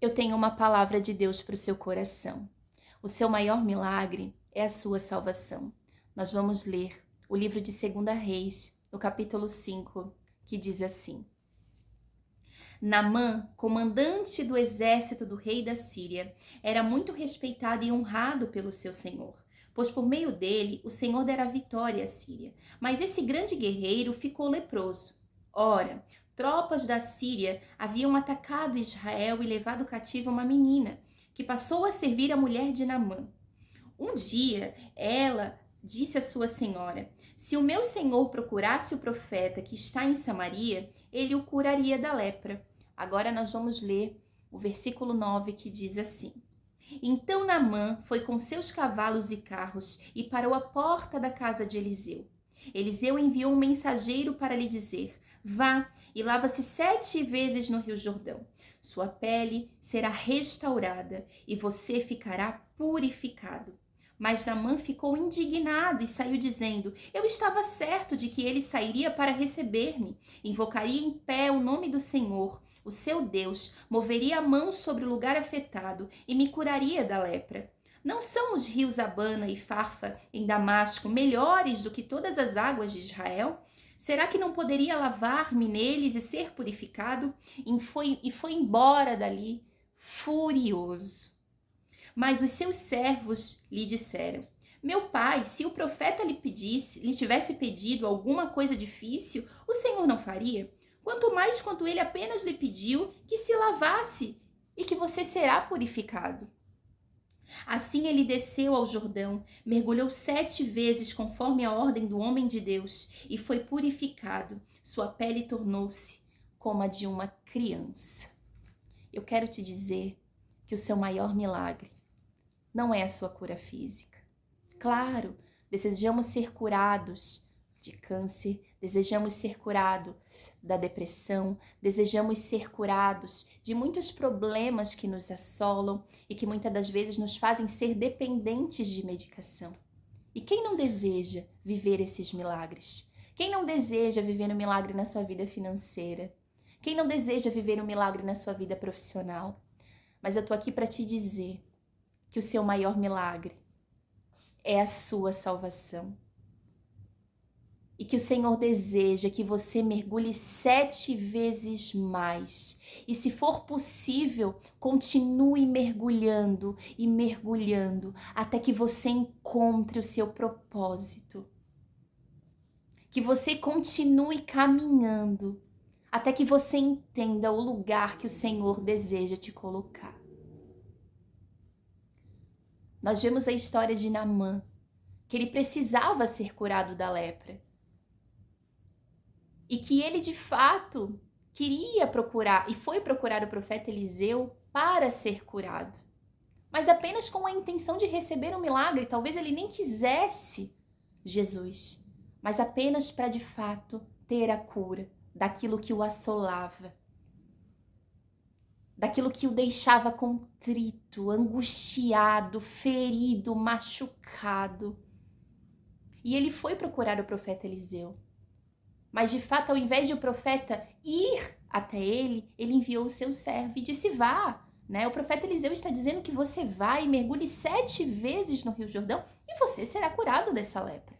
Eu tenho uma palavra de Deus para o seu coração. O seu maior milagre é a sua salvação. Nós vamos ler o livro de 2 Reis, no capítulo 5, que diz assim: Naamã, comandante do exército do rei da Síria, era muito respeitado e honrado pelo seu senhor, pois por meio dele o Senhor dera vitória à Síria. Mas esse grande guerreiro ficou leproso. Ora, tropas da Síria haviam atacado Israel e levado cativa uma menina, que passou a servir a mulher de Naamã. Um dia, ela disse à sua senhora: Se o meu senhor procurasse o profeta que está em Samaria, ele o curaria da lepra. Agora nós vamos ler o versículo 9 que diz assim: Então Naamã foi com seus cavalos e carros e parou à porta da casa de Eliseu. Eliseu enviou um mensageiro para lhe dizer: Vá e lava-se 7 vezes no Rio Jordão. Sua pele será restaurada e você ficará purificado. Mas Naamã ficou indignado e saiu dizendo: Eu estava certo de que ele sairia para receber-me, invocaria em pé o nome do Senhor, o seu Deus, moveria a mão sobre o lugar afetado e me curaria da lepra. Não são os rios Abana e Farfa em Damasco melhores do que todas as águas de Israel? Será que não poderia lavar-me neles e ser purificado? E foi embora dali, furioso. Mas os seus servos lhe disseram: Meu pai, se o profeta lhe tivesse pedido alguma coisa difícil, o Senhor não faria? Quanto mais quando ele apenas lhe pediu que se lavasse e que você será purificado. Assim ele desceu ao Jordão, mergulhou 7 vezes conforme a ordem do homem de Deus e foi purificado. Sua pele tornou-se como a de uma criança. Eu quero te dizer que o seu maior milagre não é a sua cura física. Claro, desejamos ser curados de câncer, desejamos ser curados da depressão, desejamos ser curados de muitos problemas que nos assolam e que muitas das vezes nos fazem ser dependentes de medicação. E quem não deseja viver esses milagres? Quem não deseja viver um milagre na sua vida financeira? Quem não deseja viver um milagre na sua vida profissional? Mas eu tô aqui para te dizer que o seu maior milagre é a sua salvação. E que o Senhor deseja que você mergulhe 7 vezes mais. E se for possível, continue mergulhando e mergulhando até que você encontre o seu propósito. Que você continue caminhando até que você entenda o lugar que o Senhor deseja te colocar. Nós vemos a história de Naamã, que ele precisava ser curado da lepra. E que ele de fato queria procurar e foi procurar o profeta Eliseu para ser curado. Mas apenas com a intenção de receber um milagre, talvez ele nem quisesse Jesus, mas apenas para de fato ter a cura daquilo que o assolava, daquilo que o deixava contrito, angustiado, ferido, machucado. E ele foi procurar o profeta Eliseu. Mas de fato, ao invés de o profeta ir até ele, ele enviou o seu servo e disse: vá. Né? O profeta Eliseu está dizendo que você vai e mergulhe 7 vezes no Rio Jordão e você será curado dessa lepra.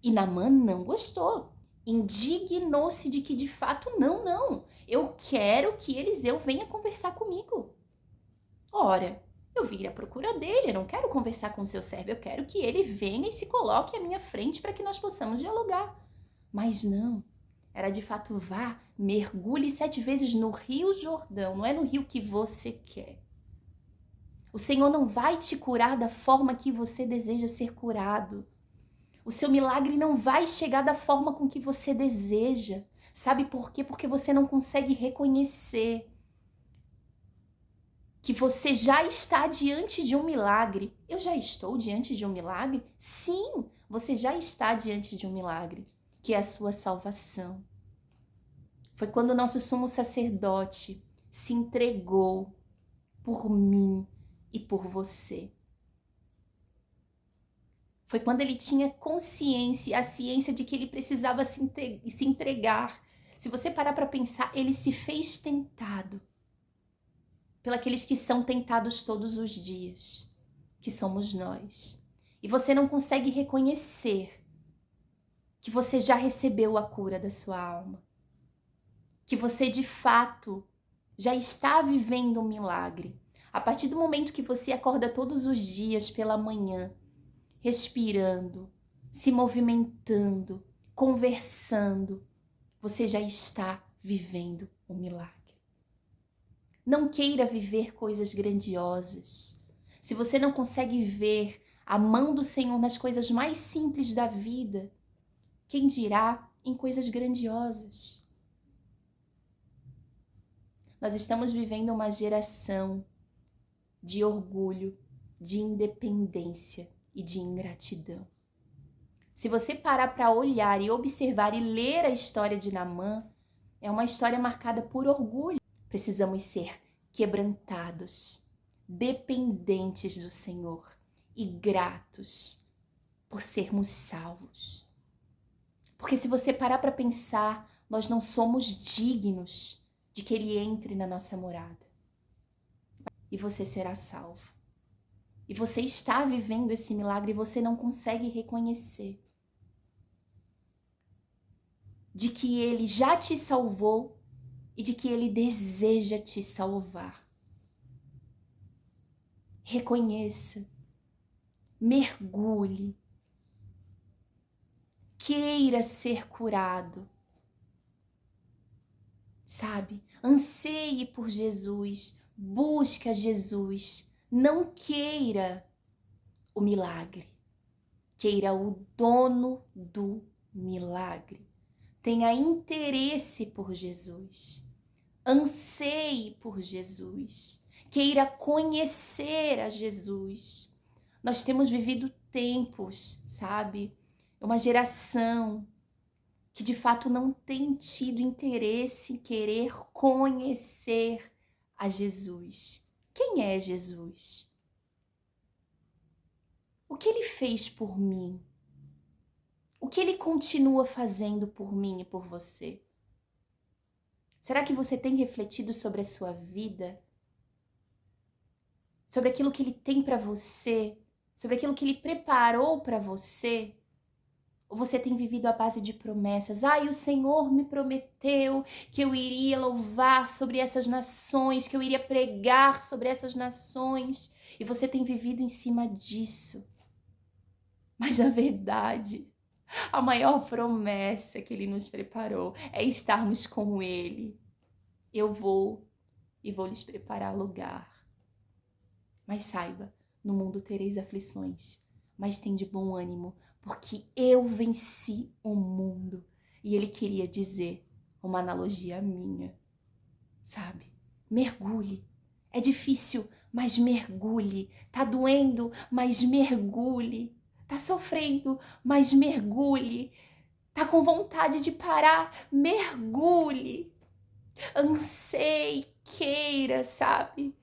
E Naamã não gostou. Indignou-se de que de fato não. Eu quero que Eliseu venha conversar comigo. Ora, eu vim à procura dele, eu não quero conversar com o seu servo, eu quero que ele venha e se coloque à minha frente para que nós possamos dialogar. Mas não, era de fato: vá, mergulhe 7 vezes no Rio Jordão, não é no rio que você quer. O Senhor não vai te curar da forma que você deseja ser curado. O seu milagre não vai chegar da forma com que você deseja. Sabe por quê? Porque você não consegue reconhecer que você já está diante de um milagre. Eu já estou diante de um milagre? Sim, você já está diante de um milagre, que é a sua salvação. Foi quando o nosso sumo sacerdote se entregou por mim e por você. Foi quando ele tinha consciência, a ciência de que ele precisava se entregar. Se você parar para pensar, ele se fez tentado. pelos que são tentados todos os dias, que somos nós. E você não consegue reconhecer que você já recebeu a cura da sua alma, que você de fato já está vivendo um milagre. A partir do momento que você acorda todos os dias pela manhã, respirando, se movimentando, conversando, você já está vivendo um milagre. Não queira viver coisas grandiosas. Se você não consegue ver a mão do Senhor nas coisas mais simples da vida, quem dirá em coisas grandiosas? Nós estamos vivendo uma geração de orgulho, de independência e de ingratidão. Se você parar para olhar e observar e ler a história de Naamã, é uma história marcada por orgulho. Precisamos ser quebrantados, dependentes do Senhor e gratos por sermos salvos. Porque se você parar para pensar, nós não somos dignos de que Ele entre na nossa morada. E você será salvo. E você está vivendo esse milagre e você não consegue reconhecer de que Ele já te salvou e de que Ele deseja te salvar. Reconheça, mergulhe, queira ser curado, sabe? Anseie por Jesus, busque a Jesus, não queira o milagre, queira o dono do milagre. Tenha interesse por Jesus, anseie por Jesus, queira conhecer a Jesus. Nós temos vivido tempos, sabe? Uma geração que de fato não tem tido interesse em querer conhecer a Jesus. Quem é Jesus? O que Ele fez por mim? O que Ele continua fazendo por mim e por você? Será que você tem refletido sobre a sua vida? Sobre aquilo que Ele tem para você? Sobre aquilo que Ele preparou para você? Ou você tem vivido à base de promessas? O Senhor me prometeu que eu iria louvar sobre essas nações, que eu iria pregar sobre essas nações. E você tem vivido em cima disso. Mas na verdade, a maior promessa que Ele nos preparou é estarmos com Ele. Eu vou e vou lhes preparar lugar. Mas saiba, no mundo tereis aflições, mas tem de bom ânimo, porque eu venci o mundo. E Ele queria dizer uma analogia minha, sabe? Mergulhe. É difícil, mas mergulhe. Tá doendo, mas mergulhe. Tá sofrendo, mas mergulhe. Tá com vontade de parar, mergulhe. Anseie, queira, sabe?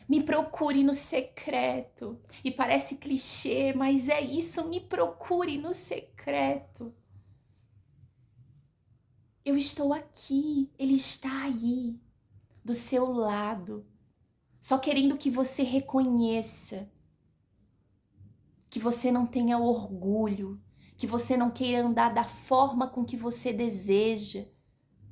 Me procure no secreto. E parece clichê, mas é isso, me procure no secreto. Eu estou aqui, Ele está aí, do seu lado, só querendo que você reconheça, que você não tenha orgulho, que você não queira andar da forma com que você deseja,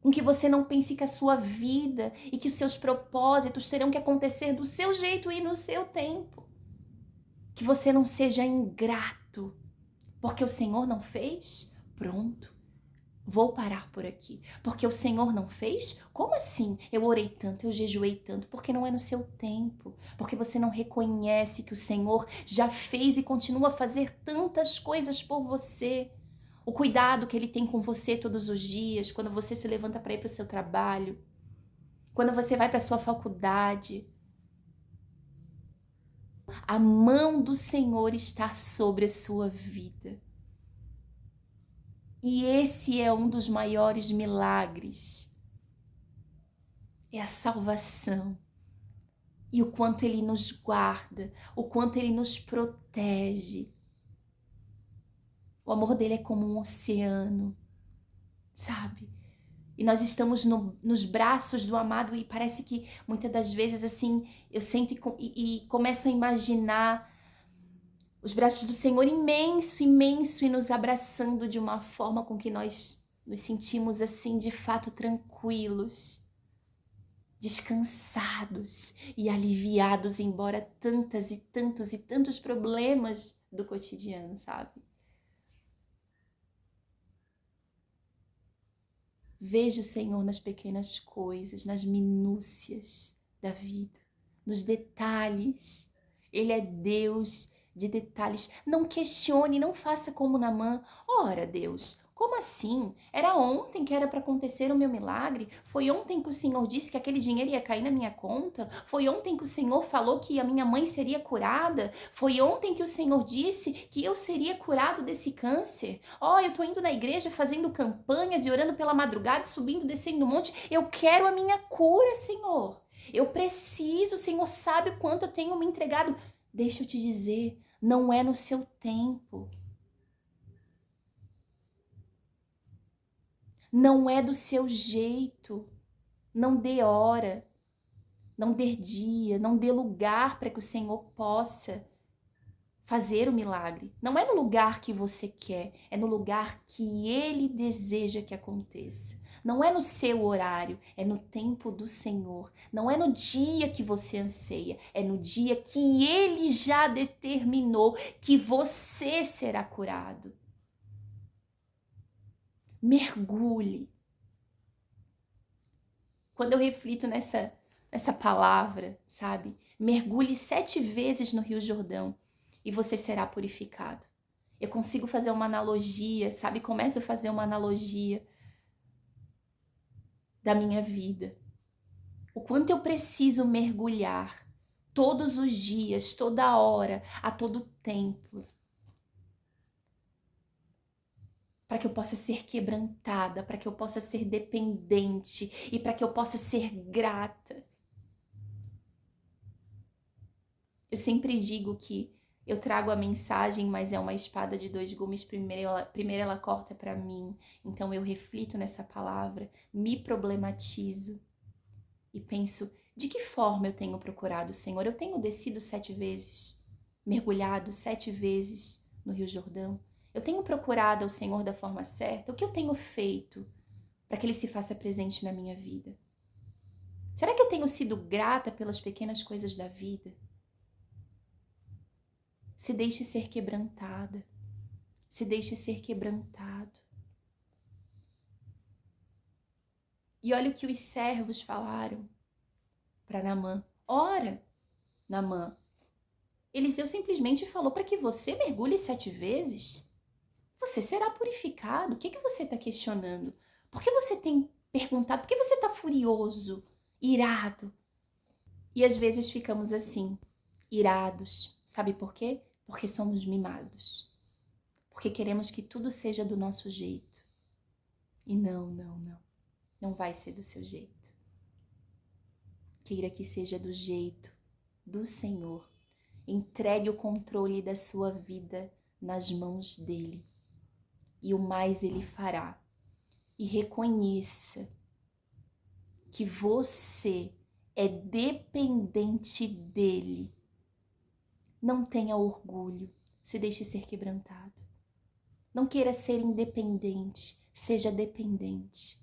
com que você não pense que a sua vida e que os seus propósitos terão que acontecer do seu jeito e no seu tempo. Que você não seja ingrato, porque o Senhor não fez? Pronto, vou parar por aqui. Porque o Senhor não fez? Como assim? Eu orei tanto, eu jejuei tanto, porque não é no seu tempo. Porque você não reconhece que o Senhor já fez e continua a fazer tantas coisas por você. O cuidado que Ele tem com você todos os dias, quando você se levanta para ir para o seu trabalho, quando você vai para a sua faculdade. A mão do Senhor está sobre a sua vida. E esse é um dos maiores milagres. É a salvação. E o quanto Ele nos guarda, o quanto Ele nos protege. O amor dele é como um oceano, sabe? E nós estamos nos braços do amado e parece que muitas das vezes assim eu sento e começo a imaginar os braços do Senhor imenso, imenso e nos abraçando de uma forma com que nós nos sentimos assim de fato tranquilos, descansados e aliviados, embora tantas e tantos e tantos problemas do cotidiano, sabe? Veja o Senhor nas pequenas coisas, nas minúcias da vida, nos detalhes. Ele é Deus de detalhes. Não questione, não faça como Naamã. Ora, Deus, como assim? Era ontem que era para acontecer o meu milagre? Foi ontem que o Senhor disse que aquele dinheiro ia cair na minha conta? Foi ontem que o Senhor falou que a minha mãe seria curada? Foi ontem que o Senhor disse que eu seria curado desse câncer? Ó, eu tô indo na igreja fazendo campanhas e orando pela madrugada, subindo, descendo um monte. Eu quero a minha cura, Senhor. Eu preciso, o Senhor sabe o quanto eu tenho me entregado. Deixa eu te dizer, não é no seu tempo. Não é do seu jeito. Não dê hora, não dê dia, não dê lugar para que o Senhor possa fazer o milagre. Não é no lugar que você quer, é no lugar que Ele deseja que aconteça. Não é no seu horário, é no tempo do Senhor. Não é no dia que você anseia, é no dia que Ele já determinou que você será curado. Mergulhe. Quando eu reflito nessa palavra, sabe? Mergulhe 7 vezes no Rio Jordão e você será purificado. Eu consigo fazer uma analogia, sabe? Começo a fazer uma analogia da minha vida. O quanto eu preciso mergulhar todos os dias, toda hora, a todo tempo, para que eu possa ser quebrantada, para que eu possa ser dependente e para que eu possa ser grata. Eu sempre digo que eu trago a mensagem, mas é uma espada de 2 gumes. Primeiro ela corta para mim, então eu reflito nessa palavra, me problematizo e penso, de que forma eu tenho procurado o Senhor? Eu tenho descido 7 vezes, mergulhado 7 vezes no Rio Jordão. Eu tenho procurado ao Senhor da forma certa? O que eu tenho feito para que Ele se faça presente na minha vida? Será que eu tenho sido grata pelas pequenas coisas da vida? Se deixe ser quebrantada. Se deixe ser quebrantado. E olha o que os servos falaram para Naamã. Ora, Naamã, Eliseu simplesmente falou para que você mergulhe 7 vezes. Você será purificado. O que você está questionando? Por que você tem perguntado? Por que você está furioso, irado? E às vezes ficamos assim, irados. Sabe por quê? Porque somos mimados. Porque queremos que tudo seja do nosso jeito. E não, não, não. Não vai ser do seu jeito. Queira que seja do jeito do Senhor. Entregue o controle da sua vida nas mãos dele. E o mais ele fará. E reconheça que você é dependente dele. Não tenha orgulho, se deixe ser quebrantado. Não queira ser independente, seja dependente.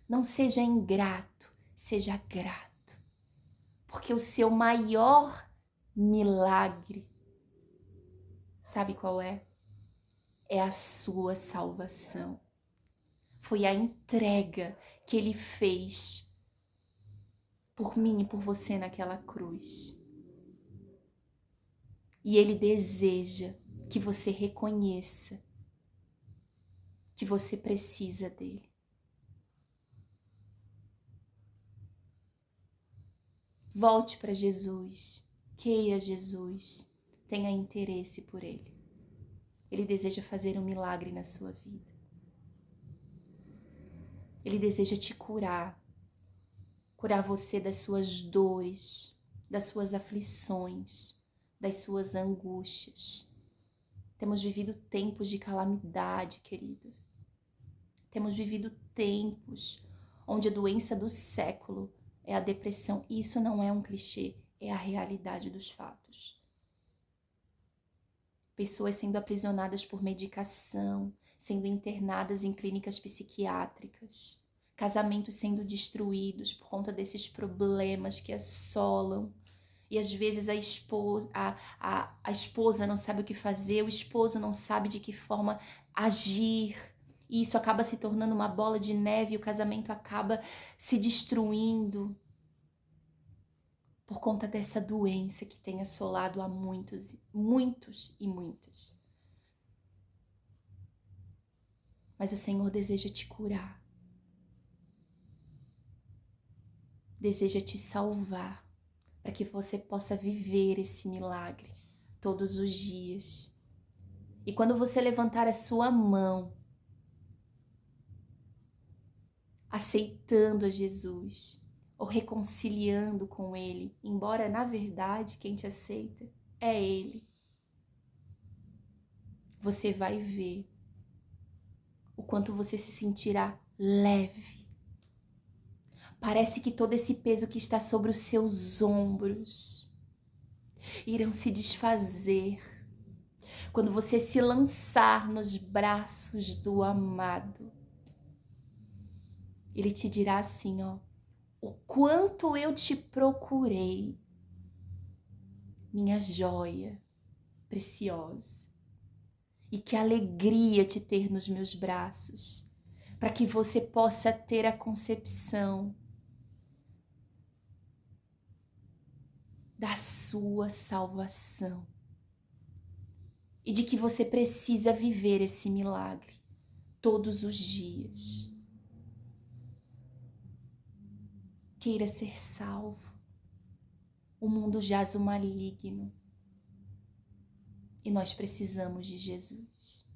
Não seja ingrato, seja grato. Porque o seu maior milagre, sabe qual é? É a sua salvação. Foi a entrega que ele fez por mim e por você naquela cruz. E ele deseja que você reconheça que você precisa dele. Volte para Jesus, queira Jesus, tenha interesse por ele. Ele deseja fazer um milagre na sua vida. Ele deseja te curar você das suas dores, das suas aflições, das suas angústias. Temos vivido tempos de calamidade, querido. Temos vivido tempos onde a doença do século é a depressão. E isso não é um clichê, é a realidade dos fatos. Pessoas sendo aprisionadas por medicação, sendo internadas em clínicas psiquiátricas, casamentos sendo destruídos por conta desses problemas que assolam. E às vezes a esposa não sabe o que fazer, o esposo não sabe de que forma agir. E isso acaba se tornando uma bola de neve e o casamento acaba se destruindo por conta dessa doença que tem assolado a muitos, muitos e muitas. Mas o Senhor deseja te curar. Deseja te salvar, para que você possa viver esse milagre todos os dias. E quando você levantar a sua mão, aceitando a Jesus, ou reconciliando com Ele, embora na verdade quem te aceita é Ele, você vai ver o quanto você se sentirá leve. Parece que todo esse peso que está sobre os seus ombros irão se desfazer quando você se lançar nos braços do amado. Ele te dirá assim, ó: o quanto eu te procurei, minha joia preciosa. E que alegria te ter nos meus braços, para que você possa ter a concepção da sua salvação. E de que você precisa viver esse milagre todos os dias. Queira ser salvo. O mundo jaz o maligno. E nós precisamos de Jesus.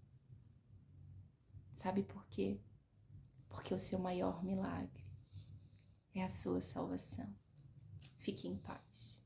Sabe por quê? Porque o seu maior milagre é a sua salvação. Fique em paz.